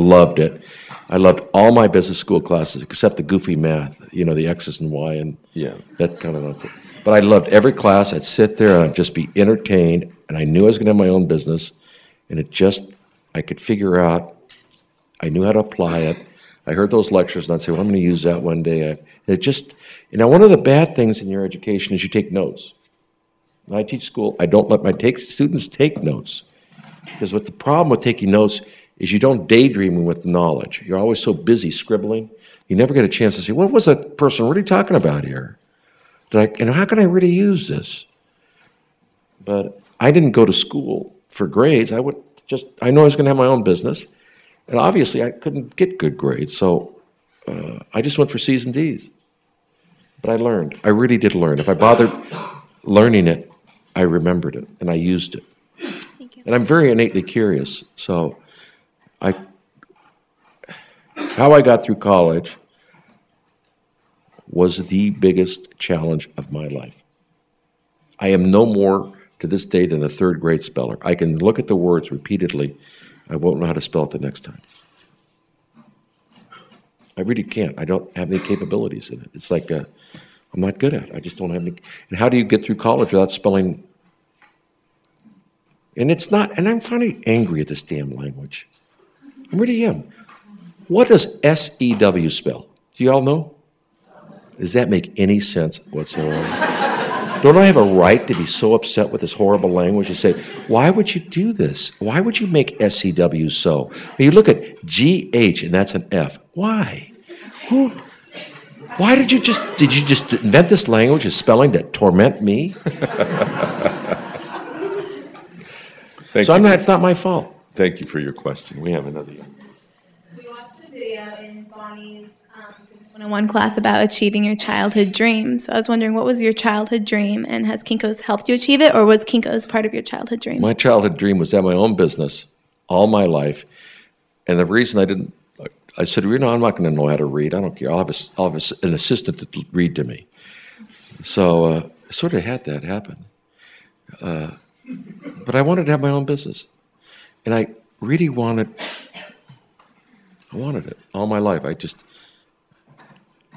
loved it. I loved all my business school classes except the goofy math, the X's and Y and that kind of nonsense. But I loved every class. I'd sit there and I'd just be entertained, and I knew I was going to have my own business, and I could figure out, I knew how to apply it. I heard those lectures, and I'd say, well, I'm going to use that one day. One of the bad things in your education is you take notes. When I teach school, I don't let my students take notes, because what the problem with taking notes is you don't daydream with the knowledge. You're always so busy scribbling, you never get a chance to say, what was that person really talking about here? How can I really use this? But I didn't go to school for grades. I know I was going to have my own business, and obviously I couldn't get good grades, so I just went for C's and D's. But I learned. I really did learn. If I bothered learning it, I remembered it, and I used it. Thank you. And I'm very innately curious, so how I got through college was the biggest challenge of my life. I am no more to this day than a third grade speller. I can look at the words repeatedly. I won't know how to spell it the next time. I really can't. I don't have any capabilities in it. It's like I'm not good at it. I just don't have any. And how do you get through college without spelling? And I'm finally angry at this damn language. I really am. What does S-E-W spell? Do you all know? Does that make any sense whatsoever? Don't I have a right to be so upset with this horrible language and say, why would you do this? Why would you make S-E-W so? You look at G-H and that's an F. Why? Why did you just invent this language as spelling to torment me? It's not my fault. Thank you for your question. We have another one. We watched a video in Bonnie's 101 class about achieving your childhood dream. So I was wondering, what was your childhood dream, and has Kinko's helped you achieve it, or was Kinko's part of your childhood dream? My childhood dream was to have my own business all my life. And the reason I said, I'm not going to know how to read. I don't care. I'll have an assistant to read to me. So I sort of had that happen. But I wanted to have my own business. And I really wanted it all my life. I just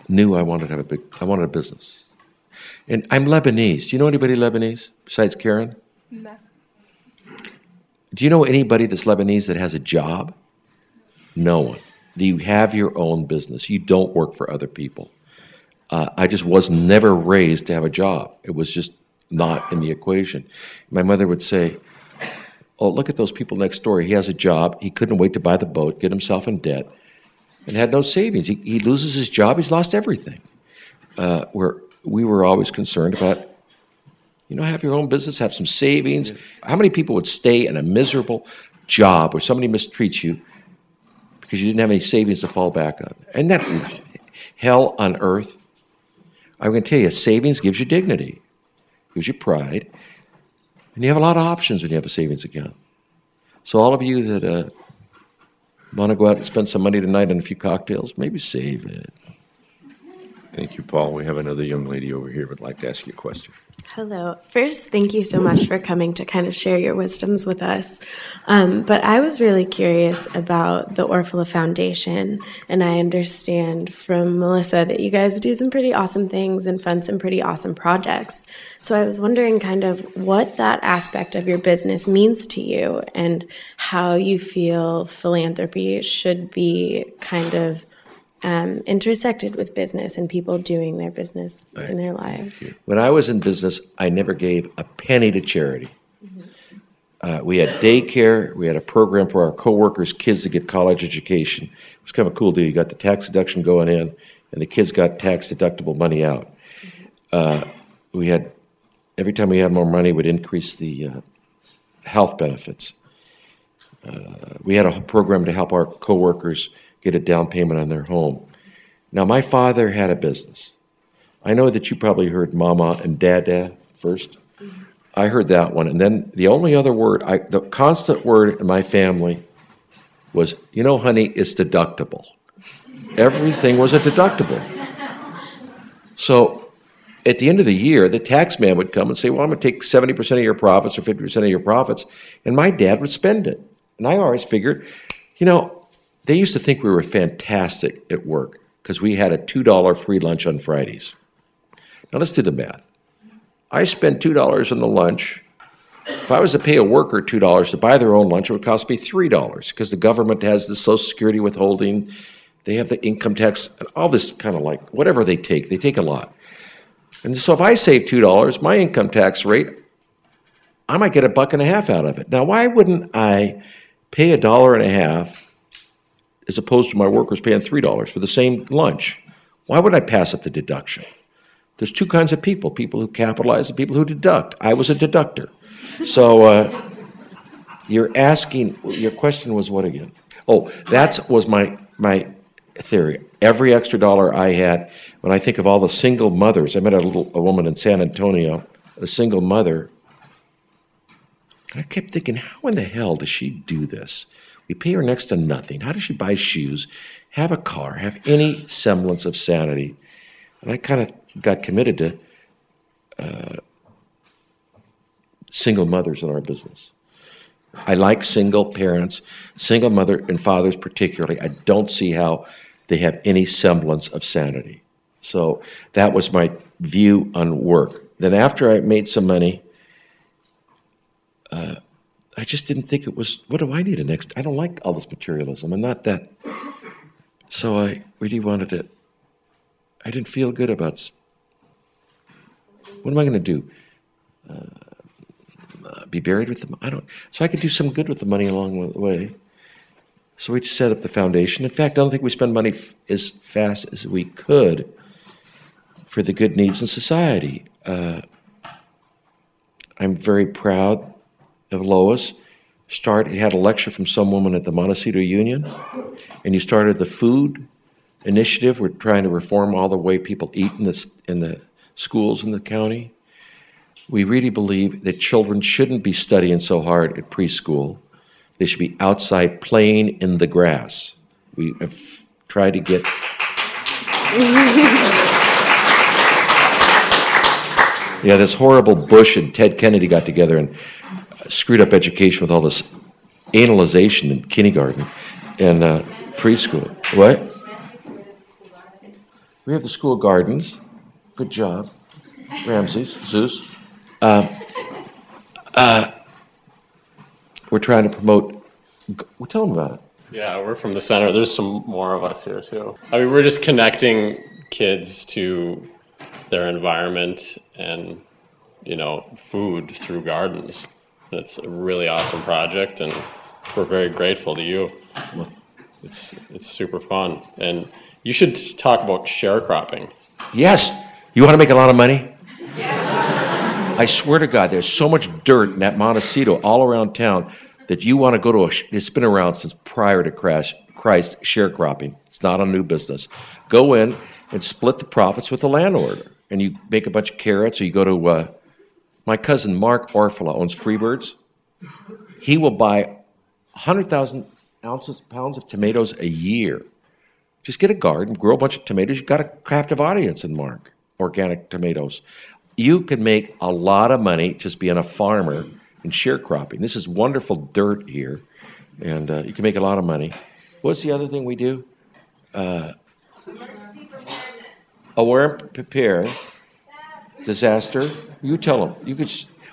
knew I wanted a business. And I'm Lebanese. Do you know anybody Lebanese besides Karen? No. Do you know anybody that's Lebanese that has a job? No one. Do you have your own business? You don't work for other people. I just was never raised to have a job. It was just not in the equation. My mother would say, oh, look at those people next door. He has a job. He couldn't wait to buy the boat, get himself in debt, and had no savings. He loses his job. He's lost everything. We were always concerned about, have your own business, have some savings. How many people would stay in a miserable job where somebody mistreats you because you didn't have any savings to fall back on? And that hell on earth. I'm going to tell you, savings gives you dignity, gives you pride, and you have a lot of options when you have a savings account. So all of you that want to go out and spend some money tonight on a few cocktails, maybe save it. Thank you, Paul. We have another young lady over here who would like to ask you a question. Hello. First, thank you so much for coming to kind of share your wisdoms with us. But I was really curious about the Orfalea Foundation, and I understand from Melissa that you guys do some pretty awesome things and fund some pretty awesome projects. So I was wondering kind of what that aspect of your business means to you and how you feel philanthropy should be kind of intersected with business and people doing their business in their lives. When I was in business, I never gave a penny to charity. We had daycare. We had a program for our coworkers' kids to get college education. It was kind of a cool deal. You got the tax deduction going in, and the kids got tax-deductible money out. Every time we had more money, we'd increase the health benefits. We had a program to help our coworkers get a down payment on their home. Now, my father had a business. I know that you probably heard Mama and Dada first. I heard that one. And then the only other word, the constant word in my family was, honey, it's deductible. Everything was a deductible. So at the end of the year, the tax man would come and say, well, I'm going to take 70% of your profits or 50% of your profits. And my dad would spend it. And I always figured, They used to think we were fantastic at work because we had a $2 free lunch on Fridays. Now let's do the math. I spend $2 on the lunch. If I was to pay a worker $2 to buy their own lunch, it would cost me $3 because the government has the Social Security withholding, they have the income tax, and all this kind of like, whatever they take a lot. And so if I save $2, my income tax rate, I might get $1.50 out of it. Now, why wouldn't I pay $1.50 as opposed to my workers paying $3 for the same lunch? Why would I pass up the deduction? There's two kinds of people who capitalize and people who deduct. I was a deductor. So you're asking, your question was what again? Oh, that was my theory. Every extra dollar I had, when I think of all the single mothers, I met a woman in San Antonio, a single mother. I kept thinking, how in the hell does she do this? We pay her next to nothing. How does she buy shoes, have a car, have any semblance of sanity? And I kind of got committed to single mothers in our business. I like single parents, single mother and fathers particularly. I don't see how they have any semblance of sanity. So that was my view on work. Then after I made some money, I just didn't think it was, what do I need I don't like all this materialism. I'm not that. So I really wanted to, I didn't feel good about, what am I going to do? Be buried with them? I don't. So I could do some good with the money along the way. So we just set up the foundation. In fact, I don't think we spend money as fast as we could for the good needs in society. I'm very proud of Lois. He had a lecture from some woman at the Montecito Union, and he started the food initiative. We're trying to reform all the way people eat in the schools in the county. We really believe that children shouldn't be studying so hard at preschool. They should be outside playing in the grass. We have tried to get... Yeah, this horrible Bush and Ted Kennedy got together and screwed up education with all this analyzation in kindergarten and preschool. What? We have the school gardens. Good job. Ramses, Zeus. We're trying to promote. Well, tell them about it. Yeah, we're from the center. There's some more of us here too. I mean, we're just connecting kids to their environment and, food through gardens. It's a really awesome project, and we're very grateful to you. It's super fun, and you should talk about sharecropping. Yes. You want to make a lot of money? I swear to God, there's so much dirt in that Montecito all around town that you want to go to it's been around since prior to Christ, sharecropping. It's not a new business. Go in and split the profits with the landlord. And you make a bunch of carrots, or you go to, my cousin Mark Orfalea owns Freebirds. He will buy 100,000 pounds of tomatoes a year. Just get a garden, grow a bunch of tomatoes. You've got a captive audience in Mark, organic tomatoes. You can make a lot of money just being a farmer and sharecropping. This is wonderful dirt here, and you can make a lot of money. What's the other thing we do? Aware and prepare. Disaster. You tell them.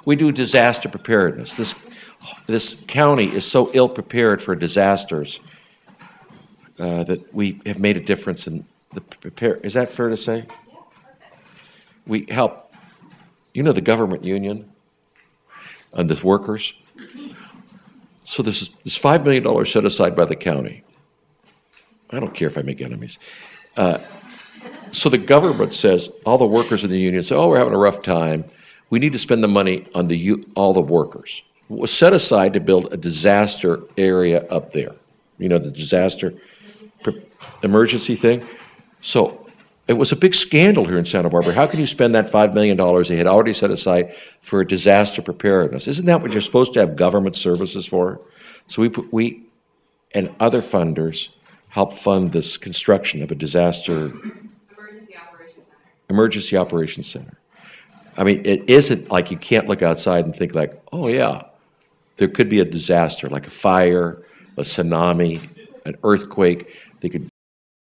We do disaster preparedness. This county is so ill prepared for disasters that we have made a difference in the prepare. Is that fair to say? We help. The government union and the workers. So this $5 million set aside by the county. I don't care if I make enemies. So the government says, all the workers in the union say, we're having a rough time. We need to spend the money on all the workers. It was set aside to build a disaster area up there. The disaster emergency thing. So it was a big scandal here in Santa Barbara. How can you spend that $5 million they had already set aside for disaster preparedness? Isn't that what you're supposed to have government services for? So we and other funders help fund this construction of a disaster emergency operations center. I mean, it isn't like you can't look outside and think like, oh yeah, there could be a disaster like a fire, a tsunami, an earthquake. They could